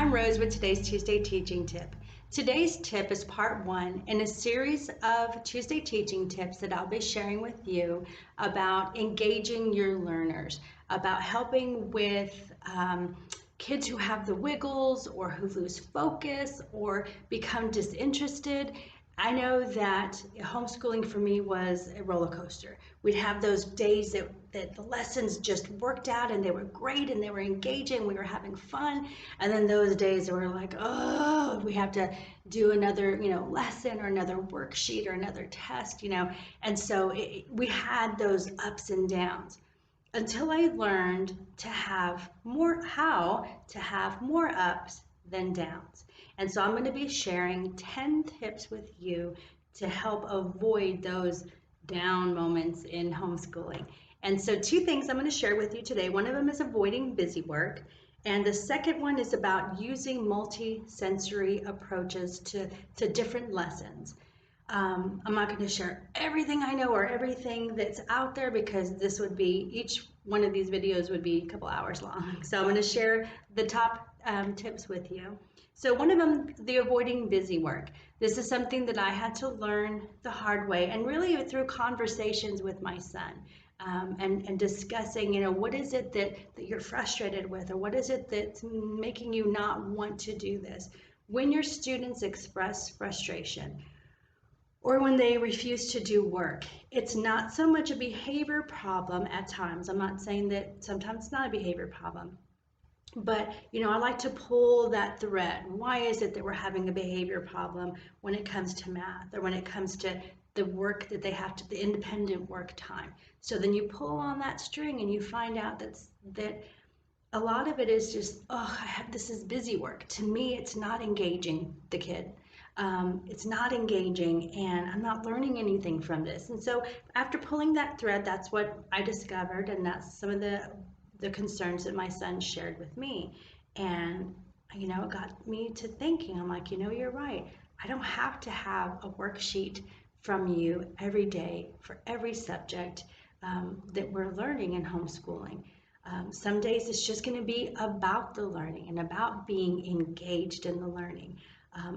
I'm Rose with today's Tuesday Teaching Tip. Today's tip is part one in a series of Tuesday Teaching Tips that I'll be sharing with you about engaging your learners, about helping with kids who have the wiggles or who lose focus or become disinterested. I know that homeschooling for me was a roller coaster. We'd have those days that the lessons just worked out and they were great and they were engaging, we were having fun. And then those days were like, oh, we have to do another, lesson or another worksheet or another test, And so we had those ups and downs until I learned to have how to have more ups than downs. And so I'm going to be sharing 10 tips with you to help avoid those down moments in homeschooling. And so two things I'm going to share with you today. One of them is avoiding busy work. And the second one is about using multi-sensory approaches to different lessons. I'm not going to share everything I know or everything that's out there because each one of these videos would be a couple hours long. So I'm going to share the top tips with you. So one of them, the avoiding busy work. This is something that I had to learn the hard way and really through conversations with my son and discussing, what is it that you're frustrated with, or what is it that's making you not want to do this? When your students express frustration, or when they refuse to do work, it's not so much a behavior problem at times. I'm not saying that sometimes it's not a behavior problem, but I like to pull that thread. Why is it that we're having a behavior problem when it comes to math or when it comes to the work that they have to, the independent work time? So then you pull on that string and you find out that a lot of it is just, this is busy work. To me, it's not engaging the kid. It's not engaging and I'm not learning anything from this. And so after pulling that thread, that's what I discovered, and that's some of the concerns that my son shared with me. And it got me to thinking. I'm like, you're right. I don't have to have a worksheet from you every day for every subject that we're learning in homeschooling. Some days it's just going to be about the learning and about being engaged in the learning.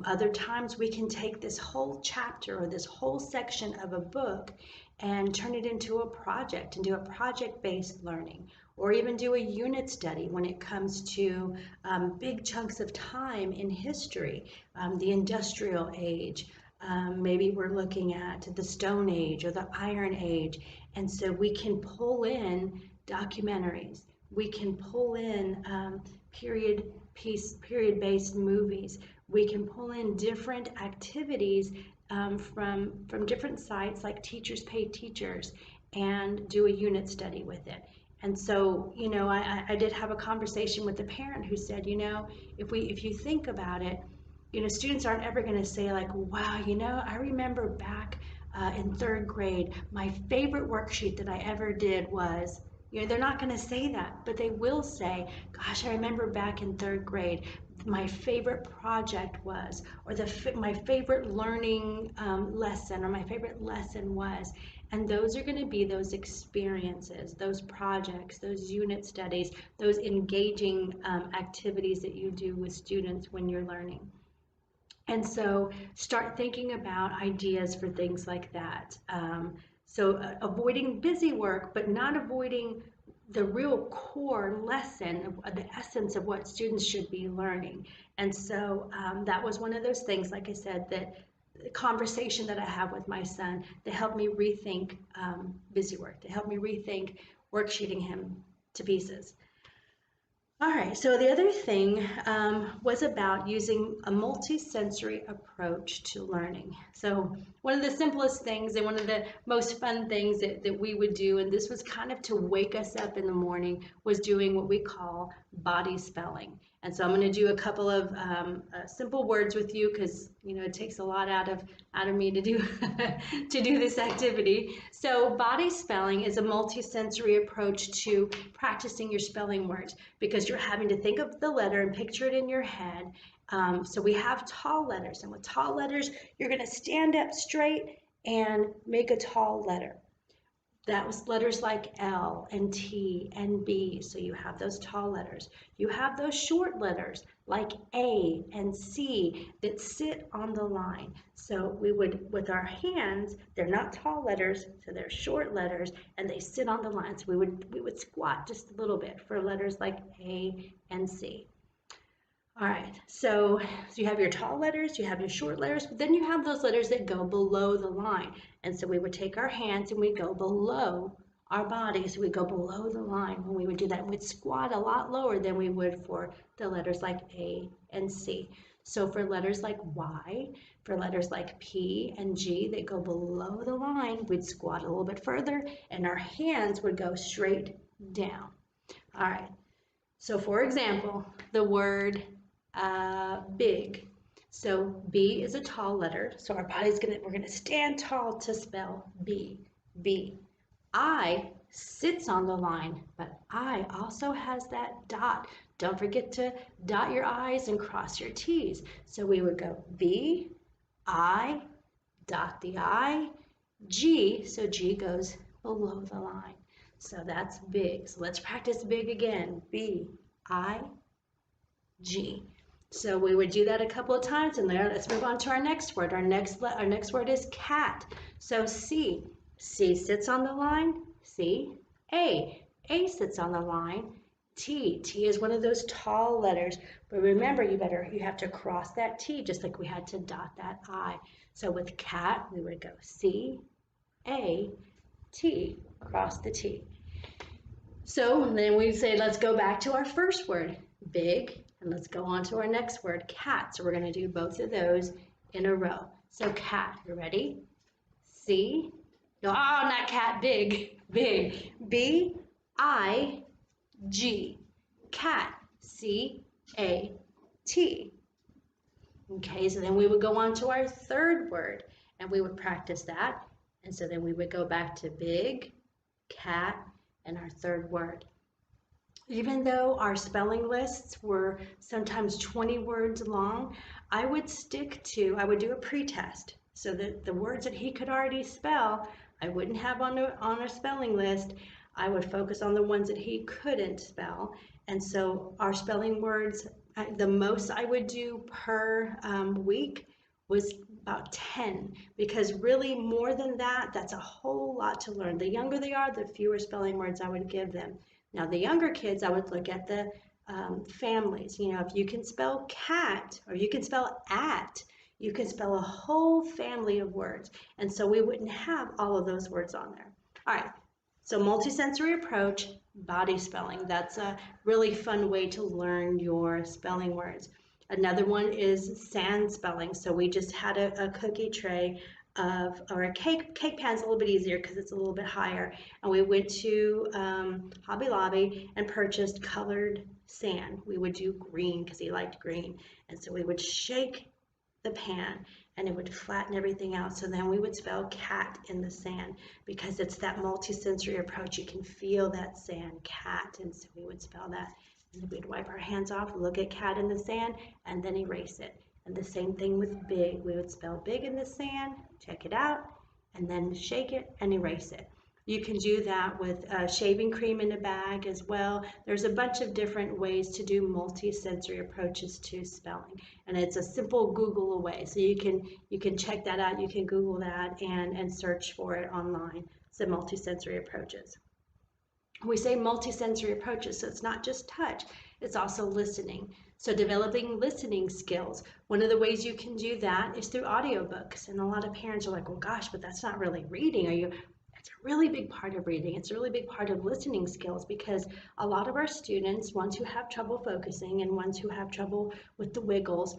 Other times we can take this whole chapter or this whole section of a book and turn it into a project and do a project-based learning, or even do a unit study when it comes to big chunks of time in history, the industrial age. Maybe we're looking at the Stone Age or the Iron Age, and so we can pull in documentaries. We can pull in period-based movies. We can pull in different activities from different sites like Teachers Pay Teachers and do a unit study with it. And so, I did have a conversation with a parent who said, if you think about it, students aren't ever going to say like, wow, I remember back in third grade, my favorite worksheet that I ever did was, they're not going to say that, but they will say, gosh, I remember back in third grade, my favorite project was, or my favorite learning lesson, or my favorite lesson was. And those are going to be those experiences, those projects, those unit studies, those engaging activities that you do with students when you're learning. And so start thinking about ideas for things like that. So avoiding busy work, but not avoiding the real core lesson, the essence of what students should be learning. And so that was one of those things, like I said, that the conversation that I have with my son that helped me rethink busy work, to help me rethink worksheeting him to pieces. All right, so the other thing was about using a multisensory approach to learning. So one of the simplest things and one of the most fun things that we would do, and this was kind of to wake us up in the morning, was doing what we call body spelling. And so I'm going to do a couple of simple words with you because it takes a lot out of me to do to do this activity. So body spelling is a multisensory approach to practicing your spelling words because you're having to think of the letter and picture it in your head. So we have tall letters, and with tall letters, you're going to stand up straight and make a tall letter. That was letters like L and T and B. So you have those tall letters. You have those short letters like A and C that sit on the line. So we would, with our hands, they're not tall letters, so they're short letters, and they sit on the line. So we would squat just a little bit for letters like A and C. All right, so you have your tall letters, you have your short letters, but then you have those letters that go below the line. And so we would take our hands and we go below our bodies. So we go below the line when we would do that. We'd squat a lot lower than we would for the letters like A and C. So for letters like Y, for letters like P and G that go below the line, we'd squat a little bit further and our hands would go straight down. All right, so for example, the word big. So B is a tall letter. So our we're gonna stand tall to spell B. B. I sits on the line, but I also has that dot. Don't forget to dot your I's and cross your T's. So we would go B, I, dot the I, G, so G goes below the line. So that's big. So let's practice big again. B, I, G. So we would do that a couple of times, and there, let's move on to our next word. Our next word is cat. So C. C sits on the line. C. A. A sits on the line. T. T is one of those tall letters, but remember, you have to cross that T just like we had to dot that I. So with cat, we would go C, A, T, cross the T. So then we say, let's go back to our first word, big, and let's go on to our next word, cat. So we're going to do both of those in a row. So cat, you ready? C, no, not cat, big, big. B, I, G, cat, C, A, T. Okay, so then we would go on to our third word, and we would practice that. And so then we would go back to big, cat, and our third word. Even though our spelling lists were sometimes 20 words long, I would do a pretest so that the words that he could already spell, I wouldn't have on a spelling list. I would focus on the ones that he couldn't spell. And so our spelling words, the most I would do per week was about 10, because really more than that, that's a whole lot to learn. The younger they are, the fewer spelling words I would give them. Now the younger kids, I would look at the families. You know, if you can spell cat or you can spell at, you can spell a whole family of words. And so we wouldn't have all of those words on there. All right, so multisensory approach, body spelling. That's a really fun way to learn your spelling words. Another one is sand spelling. So we just had a cookie tray or a cake pan's a little bit easier because it's a little bit higher. And we went to Hobby Lobby and purchased colored sand. We would do green because he liked green. And so we would shake the pan and it would flatten everything out. So then we would spell cat in the sand because it's that multisensory approach. You can feel that sand, cat. And so we would spell that. And then we'd wipe our hands off, look at cat in the sand, and then erase it. And the same thing with big. We would spell big in the sand, check it out, and then shake it and erase it. You can do that with shaving cream in a bag as well. There's a bunch of different ways to do multi-sensory approaches to spelling. And it's a simple Google away. So you can check that out. You can Google that and search for it online. So multi-sensory approaches. We say multi-sensory approaches, so it's not just touch, it's also listening. So developing listening skills. One of the ways you can do that is through audiobooks. And a lot of parents are like, well, gosh, but that's not really reading. It's a really big part of reading. It's a really big part of listening skills because a lot of our students, ones who have trouble focusing and ones who have trouble with the wiggles,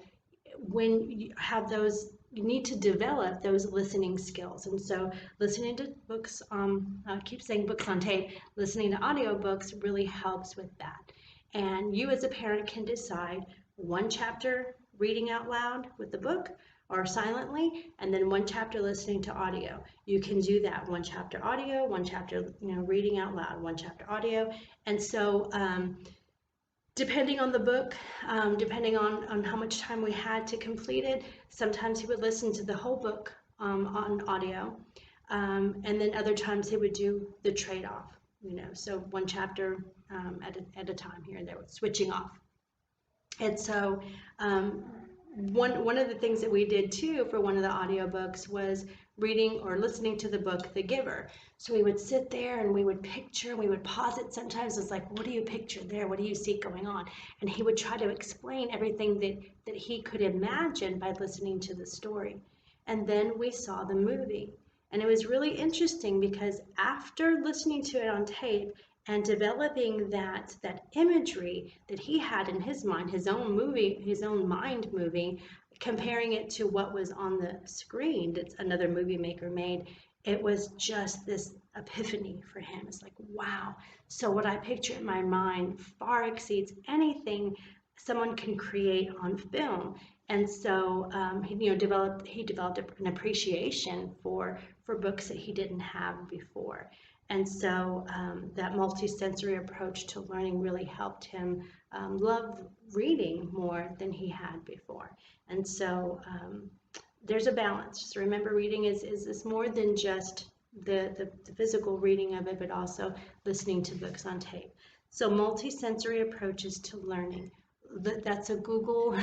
when you have those, you need to develop those listening skills. And so listening to books, I keep saying books on tape, listening to audiobooks really helps with that. And you as a parent can decide one chapter reading out loud with the book or silently, and then one chapter listening to audio. You can do that, one chapter audio, one chapter reading out loud, one chapter audio. And so depending on the book, depending on how much time we had to complete it, sometimes he would listen to the whole book on audio. And then other times he would do the trade-off, so one chapter at a time here and there, switching off. And so one of the things that we did too for one of the audiobooks was reading or listening to the book The Giver. So we would sit there and we would picture, we would pause it sometimes. It's like, what do you picture there? What do you see going on? And he would try to explain everything that he could imagine by listening to the story. And then we saw the movie. And it was really interesting because after listening to it on tape and developing that imagery that he had in his mind, his own mind movie, comparing it to what was on the screen that another movie maker made, it was just this epiphany for him. It's like, wow. So what I picture in my mind far exceeds anything someone can create on film. And so he developed an appreciation for books that he didn't have before. And so that multisensory approach to learning really helped him love reading more than he had before. And so there's a balance. So remember, reading is more than just the physical reading of it, but also listening to books on tape. So multisensory approaches to learning. That's a Google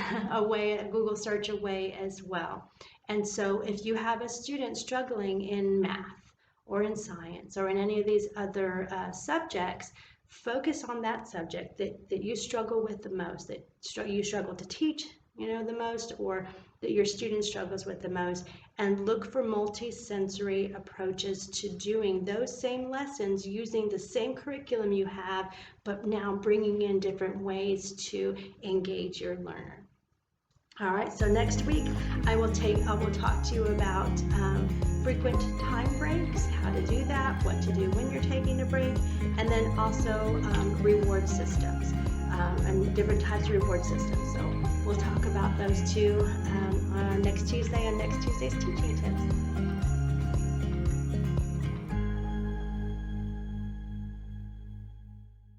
search away as well. And so if you have a student struggling in math or in science or in any of these other subjects, focus on that subject that you struggle with the most, that you struggle to teach the most, or that your student struggles with the most, and look for multisensory approaches to doing those same lessons using the same curriculum you have, but now bringing in different ways to engage your learner. All right, so next week I will talk to you about frequent time breaks, how to do that, what to do when you're taking a break, and then also reward systems and different types of reward systems. So we'll talk about those too next Tuesday on next Tuesday's Teaching Tips.